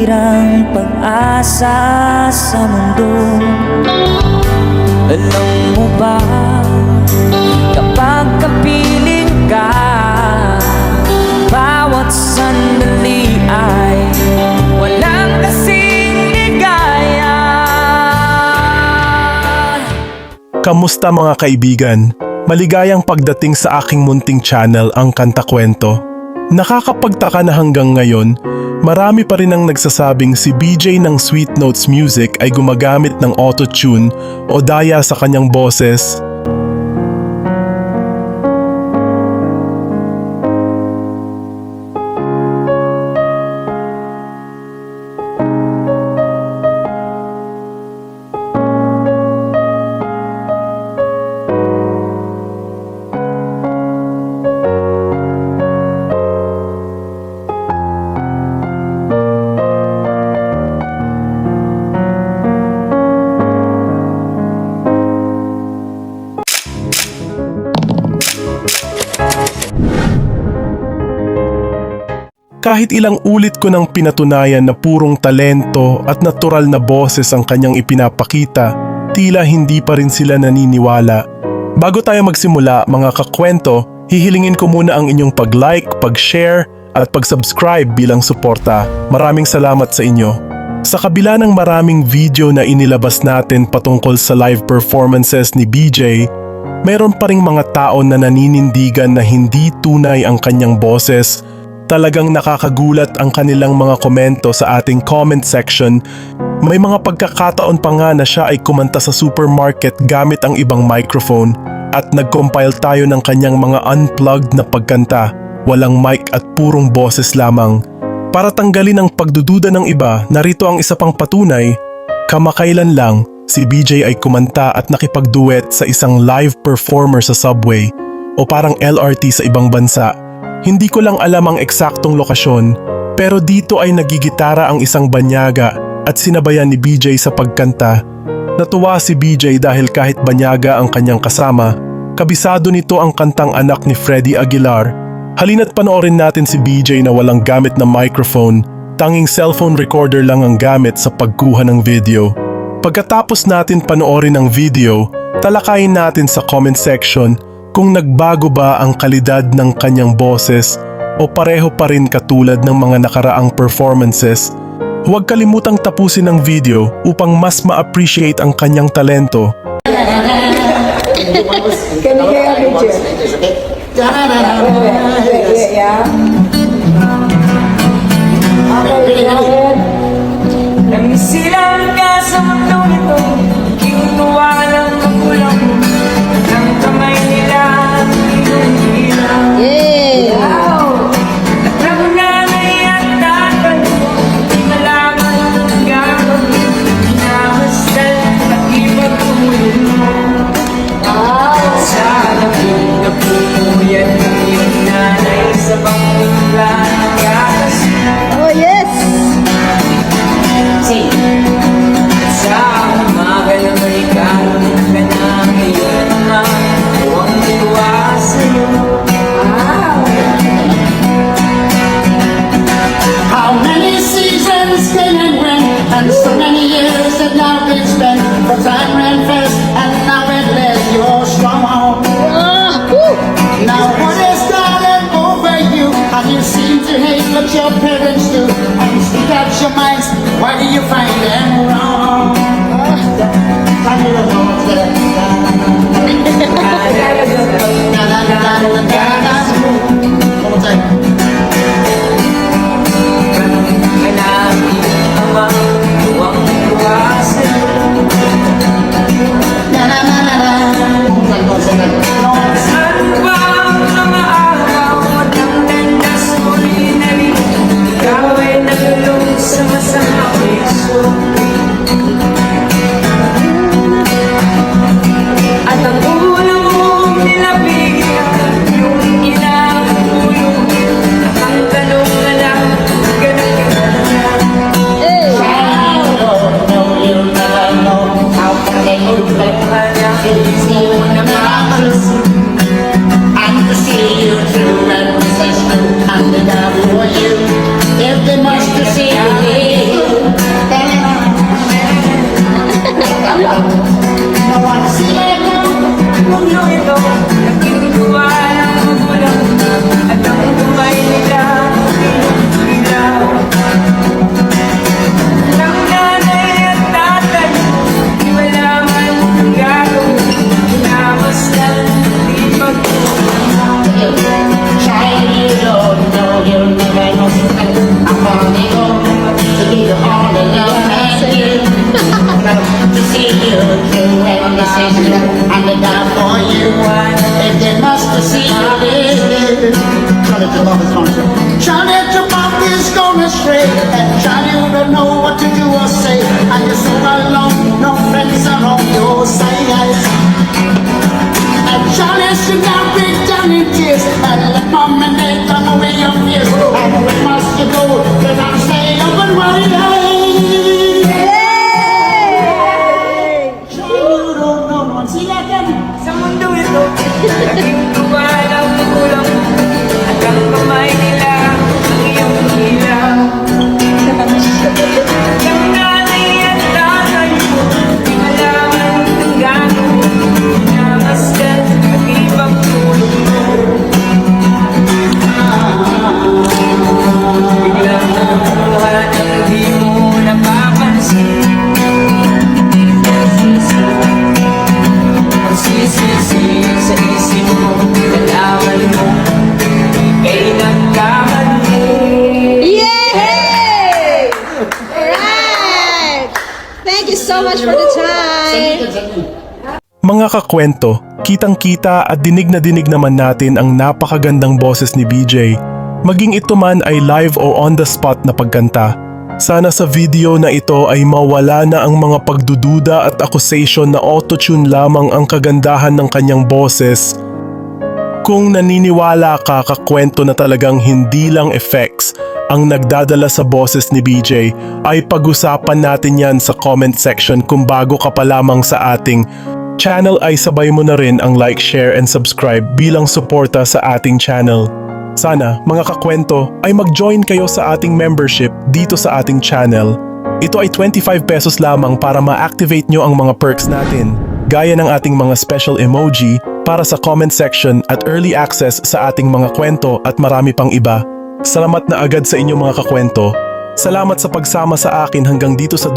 natitirang pag-asa sa mundo. Alam mo ba, kapag kapiling ka, bawat sandali ay walang kasing ligaya. Kamusta mga kaibigan? Maligayang pagdating sa aking munting channel, ang Kanta Kwento. Nakakapagtaka na hanggang ngayon, marami pa rin ang nagsasabing si BJ ng Sweet Notes Music ay gumagamit ng auto-tune o daya sa kanyang boses. Kahit ilang ulit ko nang pinatunayan na purong talento at natural na boses ang kanyang ipinapakita, tila hindi pa rin sila naniniwala. Bago tayo magsimula mga kakwento, hihilingin ko muna ang inyong pag-like, pag-share at pag-subscribe bilang suporta. Maraming salamat sa inyo. Sa kabila ng maraming video na inilabas natin patungkol sa live performances ni BJ, mayroon pa ring mga tao na naninindigan na hindi tunay ang kanyang boses. Talagang nakakagulat ang kanilang mga komento sa ating comment section. May mga pagkakataon pa nga na siya ay kumanta sa supermarket gamit ang ibang microphone at nag-compile tayo ng kanyang mga unplugged na pagkanta, walang mic at purong boses lamang. Para tanggalin ang pagdududa ng iba, narito ang isa pang patunay. Kamakailan lang, si BJ ay kumanta at nakipagduet sa isang live performer sa subway o parang LRT sa ibang bansa. Hindi ko lang alam ang eksaktong lokasyon, pero dito ay nagigitara ang isang banyaga at sinabayan ni BJ sa pagkanta. Natuwa si BJ dahil kahit banyaga ang kanyang kasama, kabisado nito ang kantang Anak ni Freddie Aguilar. Halina't panoorin natin si BJ na walang gamit na microphone, tanging cellphone recorder lang ang gamit sa pagkuha ng video. Pagkatapos natin panoorin ang video, talakayin natin sa comment section kung nagbago ba ang kalidad ng kanyang boses o pareho pa rin katulad ng mga nakaraang performances. Huwag kalimutang tapusin ang video upang mas ma-appreciate ang kanyang talento. Nangisilang ka sa mundo nito, kinuha ng magulang mo, ng kamay nila, pinungilang. Wow! Nagtrago na naiyak tatag mo, di malaman ang gagawin, pinamasal at ipagpumulong mo. Sana pinagpupuyat ng iyong nanay sa pangungla ng gatas. Oh yes! Sa umaga na may karoon ka na ngayon na huwag diwa sa'yo. How many seasons came and went, and so many years that now been spent. The time ran fast, and now at last you're strong home. Now what has started over you, and you seem to hate what your parents do, and you stick out your minds. Why do you find them wrong? I don't know what's that. One more time. Saan ba ang mga araw at ang landas mo'y narinig? Ikaw mundo ito, naging tuwa ng magulang at ang buhay nila ilaw. Ng nanay at tatay, di wala man ang gagawin, pinamasdan, di pagkulang. Child, you don't know, you'll never know. I'm only home to give you all the love and give. To see you through every decision and the die for you. If they must to see you live. Charlie, your love is gone astray. Charlie, your mouth is gone astray. And Charlie, you don't know what to do or say. And you're so alone, no friends are on your side. And Charlie should not be down in tears. And let mom and dad come away your fears. And where must you go? Then I'll stay up and worry. Charlie, you don't know no one. See that again? Sa mundo ito, naging tuwa ng magulang at ang kamay nila ang iyong ilaw. Ng nanay at tatay mo, di malaman ang gagawin, pinamasdan at ibang tulong mo. Biglang nakuha ng di mo napapansin. Magsisisi sa isip mo, nalaman mo, ika'y nagkamali. Yay! Alright! Thank you so much for the time. Mga kakwento, kitang-kita at dinig na dinig naman natin ang napakagandang boses ni BJ. Maging ito man ay live o on the spot na pagkanta. Sana sa video na ito ay mawala na ang mga pagdududa at accusation na autotune lamang ang kagandahan ng kanyang boses. Kung naniniwala ka kakwento na talagang hindi lang effects ang nagdadala sa boses ni BJ, ay pag-usapan natin yan sa comment section. Kung bago ka pa lamang sa ating channel ay sabay mo na rin ang like, share and subscribe bilang suporta sa ating channel. Sana mga kakwento ay mag-join kayo sa ating membership dito sa ating channel. Ito ay 25 pesos lamang para ma-activate nyo ang mga perks natin, gaya ng ating mga special emoji para sa comment section at early access sa ating mga kwento at marami pang iba. Salamat na agad sa inyong mga kakwento. Salamat sa pagsama sa akin hanggang dito sa dulo.